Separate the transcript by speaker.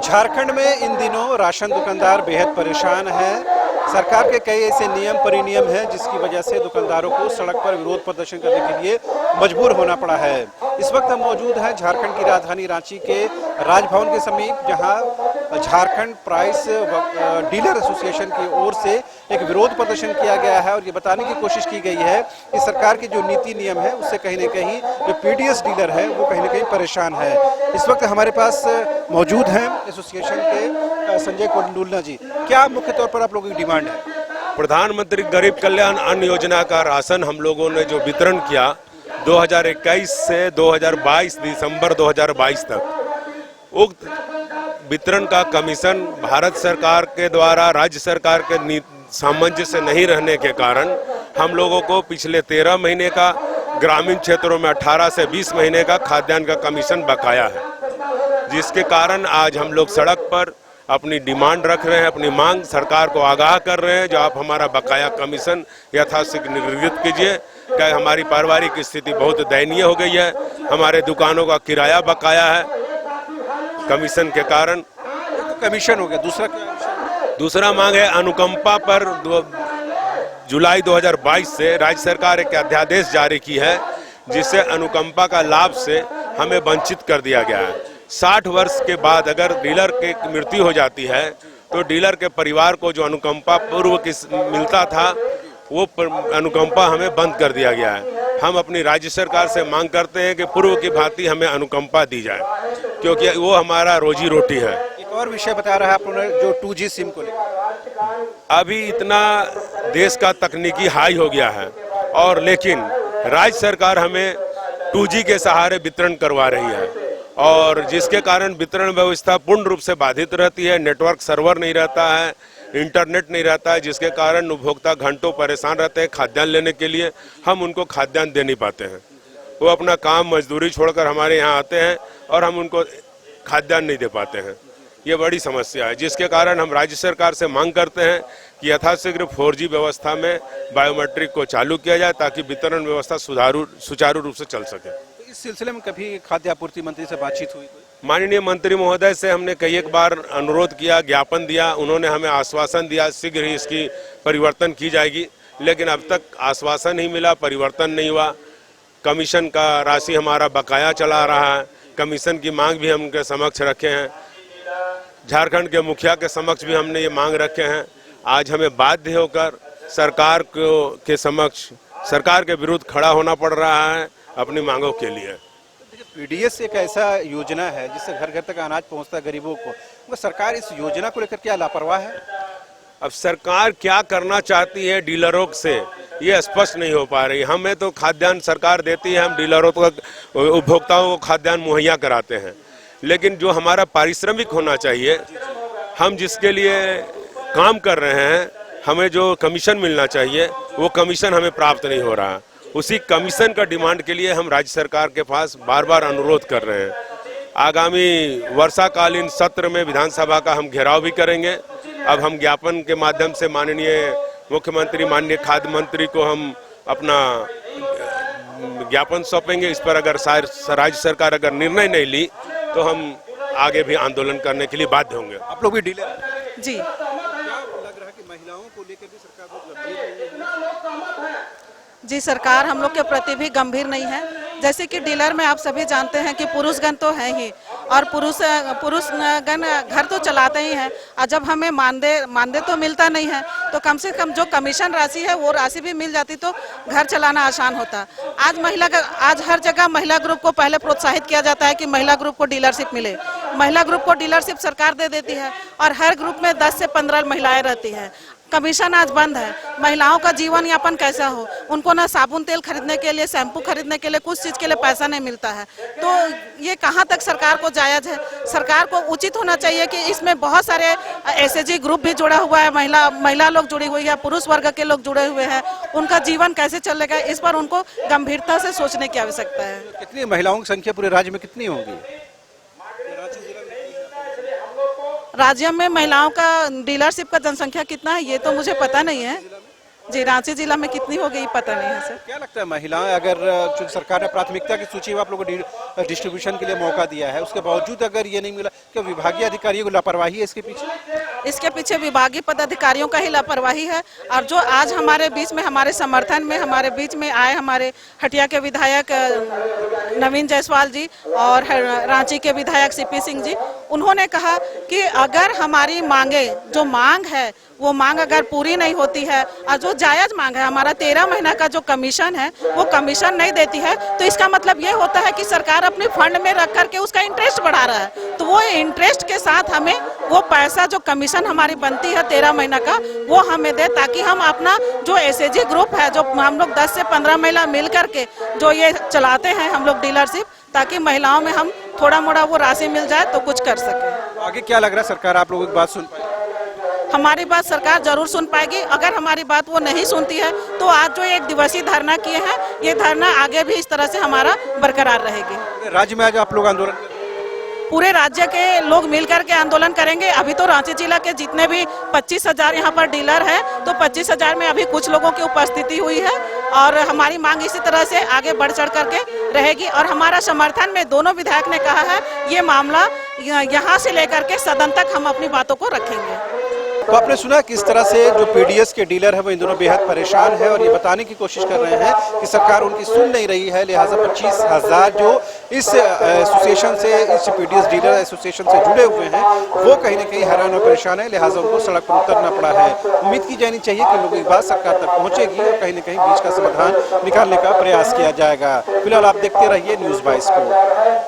Speaker 1: झारखंड में इन दिनों राशन दुकानदार बेहद परेशान हैं। सरकार के कई ऐसे नियम परिनियम हैं जिसकी वजह से दुकानदारों को सड़क पर विरोध प्रदर्शन करने के लिए मजबूर होना पड़ा है। इस वक्त हम मौजूद हैं झारखंड की राजधानी रांची के राजभवन के समीप, जहां झारखंड प्राइस डीलर एसोसिएशन की ओर से एक विरोध प्रदर्शन किया गया है और ये बताने की कोशिश की गई है कि सरकार के जो नीति नियम है उससे कहीं न कहीं जो पीडीएस डीलर है वो कहीं न कहीं परेशान है। इस वक्त हमारे पास मौजूद हैं एसोसिएशन के संजय कोंडुलना जी। क्या मुख्य तौर पर आप लोगों की डिमांड है?
Speaker 2: प्रधानमंत्री गरीब कल्याण अन्न योजना का राशन हम लोगों ने जो वितरण किया 2021 से 2022 दिसंबर 2022 तक, उक्त वितरण का कमीशन भारत सरकार के द्वारा राज्य सरकार के सामंजस्य नहीं रहने के कारण हम लोगों को पिछले 13 महीने का, ग्रामीण क्षेत्रों में 18 से 20 महीने का खाद्यान्न का कमीशन बकाया है, जिसके कारण आज हम लोग सड़क पर अपनी डिमांड रख रहे हैं, अपनी मांग सरकार को आगाह कर रहे हैं जो आप हमारा बकाया कमीशन यथाशीघ्र निर्धारित कीजिए। क्या हमारी पारिवारिक स्थिति बहुत दयनीय हो गई है, हमारे दुकानों का किराया बकाया है कमीशन के कारण।
Speaker 1: तो कमीशन हो गया,
Speaker 2: दूसरा मांग है अनुकंपा पर जुलाई 2022 से राज्य सरकार एक अध्यादेश जारी की है जिससे अनुकंपा का लाभ से हमें वंचित कर दिया गया है। 60 वर्ष के बाद अगर डीलर की मृत्यु हो जाती है तो डीलर के परिवार को जो अनुकंपा पूर्व की मिलता था वो अनुकंपा हमें बंद कर दिया गया है। हम अपनी राज्य सरकार से मांग करते हैं कि पूर्व की भांति हमें अनुकंपा दी जाए, क्योंकि वो हमारा रोजी रोटी है।
Speaker 1: एक और विषय बता रहा है आपने जो 2G सिम को लेकर,
Speaker 2: अभी इतना देश का तकनीकी हाई हो गया है और लेकिन राज्य सरकार हमें 2G के सहारे वितरण करवा रही है और जिसके कारण वितरण व्यवस्था पूर्ण रूप से बाधित रहती है। नेटवर्क सर्वर नहीं रहता है, इंटरनेट नहीं रहता है, जिसके कारण उपभोक्ता घंटों परेशान रहते हैं खाद्यान्न लेने के लिए। हम उनको खाद्यान्न दे नहीं पाते हैं, वो अपना काम मजदूरी छोड़कर हमारे यहाँ आते हैं और हम उनको खाद्यान्न नहीं दे पाते हैं। ये बड़ी समस्या है, जिसके कारण हम राज्य सरकार से मांग करते हैं कि यथाशीघ्र 4G व्यवस्था में बायोमेट्रिक को चालू किया जाए ताकि वितरण व्यवस्था सुचारू रूप से चल सके।
Speaker 1: तो इस सिलसिले में कभी खाद्य आपूर्ति मंत्री से बातचीत हुई?
Speaker 2: माननीय मंत्री महोदय से हमने कई एक बार अनुरोध किया, ज्ञापन दिया, उन्होंने हमें आश्वासन दिया शीघ्र ही इसकी परिवर्तन की जाएगी, लेकिन अब तक आश्वासन ही मिला, परिवर्तन नहीं हुआ। कमीशन का राशि हमारा बकाया चला रहा है, कमीशन की मांग भी हम उनके समक्ष रखे हैं, झारखंड के मुखिया के समक्ष भी हमने ये मांग रखे हैं। आज हमें बाध्य होकर सरकार के समक्ष सरकार के विरुद्ध खड़ा होना पड़ रहा है अपनी मांगों के लिए।
Speaker 1: पीडीएस एक ऐसा योजना है जिससे घर घर तक अनाज पहुंचता है गरीबों को, तो सरकार इस योजना को लेकर क्या लापरवाह है?
Speaker 2: अब सरकार क्या करना चाहती है डीलरों से ये स्पष्ट नहीं हो पा रही। हमें तो खाद्यान्न सरकार देती है, हम डीलरों को, उपभोक्ताओं को खाद्यान्न मुहैया कराते हैं, लेकिन जो हमारा पारिश्रमिक होना चाहिए, हम जिसके लिए काम कर रहे हैं, हमें जो कमीशन मिलना चाहिए वो कमीशन हमें प्राप्त नहीं हो रहा। उसी कमीशन का डिमांड के लिए हम राज्य सरकार के पास बार बार अनुरोध कर रहे हैं। आगामी वर्षाकालीन सत्र में विधानसभा का हम घेराव भी करेंगे। अब हम ज्ञापन के माध्यम से माननीय मुख्यमंत्री, माननीय खाद्य मंत्री को हम अपना ज्ञापन सौंपेंगे। इस पर अगर राज्य सरकार अगर निर्णय नहीं ली तो हम आगे भी आंदोलन करने के लिए बाध्य होंगे।
Speaker 1: आप लोग भी डीलर
Speaker 3: जी?
Speaker 1: क्या लग रहा है कि महिलाओं को लेकर भी सरकार बहुत गंभीर नहीं है?
Speaker 3: जी, सरकार हम लोग के प्रति भी गंभीर नहीं है। जैसे कि डीलर में आप सभी जानते हैं कि पुरुषगण तो है ही, और पुरुषगण घर तो चलाते ही हैं, और जब हमें मानदेय तो मिलता नहीं है तो कम से कम जो कमीशन राशि है वो राशि भी मिल जाती तो घर चलाना आसान होता। आज हर जगह महिला ग्रुप को पहले प्रोत्साहित किया जाता है कि महिला ग्रुप को डीलरशिप मिले। महिला ग्रुप को डीलरशिप सरकार दे देती है और हर ग्रुप में 10 से 15 महिलाएं रहती हैं। कमीशन आज बंद है, महिलाओं का जीवन यापन कैसा हो? उनको ना साबुन तेल खरीदने के लिए, शैम्पू खरीदने के लिए, कुछ चीज़ के लिए पैसा नहीं मिलता है। तो ये कहाँ तक सरकार को जायज़ है? सरकार को उचित होना चाहिए कि इसमें बहुत सारे एसएचजी ग्रुप भी जुड़ा हुआ है, महिला लोग जुड़ी हुई है, पुरुष वर्ग के लोग जुड़े हुए हैं, उनका जीवन कैसे चलेगा, इस पर उनको गंभीरता से सोचने की आवश्यकता है।
Speaker 1: कितनी महिलाओं की संख्या पूरे राज्य में कितनी होगी?
Speaker 3: राज्य में महिलाओं का डीलरशिप का जनसंख्या कितना है ये तो मुझे पता नहीं है। जी, रांची जिला में कितनी हो गई पता नहीं है सर।
Speaker 1: क्या लगता है महिलाएं, अगर चूंकि सरकार ने प्राथमिकता की सूची में आप लोगों को डिस्ट्रीब्यूशन के लिए मौका दिया है, उसके बावजूद अगर ये नहीं मिला, क्या विभागीय अधिकारियों की लापरवाही है इसके पीछे?
Speaker 3: इसके पीछे विभागीय पदाधिकारियों का ही लापरवाही है। और जो आज हमारे बीच में, हमारे समर्थन में, हमारे बीच में आए हमारे हटिया के विधायक नवीन जायसवाल जी और रांची के विधायक सीपी सिंह जी, उन्होंने कहा कि अगर हमारी मांगे, जो मांग है वो मांग अगर पूरी नहीं होती है और जो जायज मांग है, हमारा 13 महीना का जो कमीशन है वो कमीशन नहीं देती है, तो इसका मतलब ये होता है कि सरकार अपने फंड में रख करके उसका इंटरेस्ट बढ़ा रहा है। तो वो इंटरेस्ट के साथ हमें वो पैसा, जो कमीशन हमारी बनती है 13 महीना का, वो हमें दे, ताकि हम अपना जो एसएजी ग्रुप है, जो हम लोग 10 से 15 महिला मिल करके जो ये चलाते हैं हम लोग डीलरशिप, ताकि महिलाओं में हम थोड़ा मोड़ा वो राशि मिल जाए तो कुछ कर सके।
Speaker 1: आगे क्या लग रहा है, सरकार आप लोगों की बात सुन पाएगी?
Speaker 3: हमारी बात सरकार जरूर सुन पाएगी। अगर हमारी बात वो नहीं सुनती है तो आज जो एक दिवसीय धरना किए हैं, ये धरना आगे भी इस तरह से हमारा बरकरार रहेगी।
Speaker 1: राज्य में आज आप लोग आंदोलन कर रहे हैं?
Speaker 3: पूरे राज्य के लोग मिलकर के आंदोलन करेंगे। अभी तो रांची जिला के जितने भी 25,000 यहाँ पर डीलर है, तो 25,000 में अभी कुछ लोगों की उपस्थिति हुई है और हमारी मांग इसी तरह से आगे बढ़ चढ़ करके रहेगी। और हमारा समर्थन में दोनों विधायक ने कहा है, ये मामला यहाँ से लेकर के सदन तक हम अपनी बातों को रखेंगे।
Speaker 1: तो आपने सुना किस तरह से जो पीडीएस के डीलर है वो इन दोनों बेहद परेशान है और ये बताने की कोशिश कर रहे हैं कि सरकार उनकी सुन नहीं रही है, लिहाजा 25,000 जो इस एसोसिएशन से, इस पीडीएस डीलर एसोसिएशन से जुड़े हुए हैं, वो कहीं ना कहीं हैरान और परेशान है, लिहाजा उनको सड़क पर उतरना पड़ा है। उम्मीद की जानी चाहिए कि लोगों की बात सरकार तक पहुंचेगी और कहीं ना कहीं बीच का समाधान निकालने का प्रयास किया जाएगा। फिलहाल आप देखते रहिए न्यूज़ 22 को।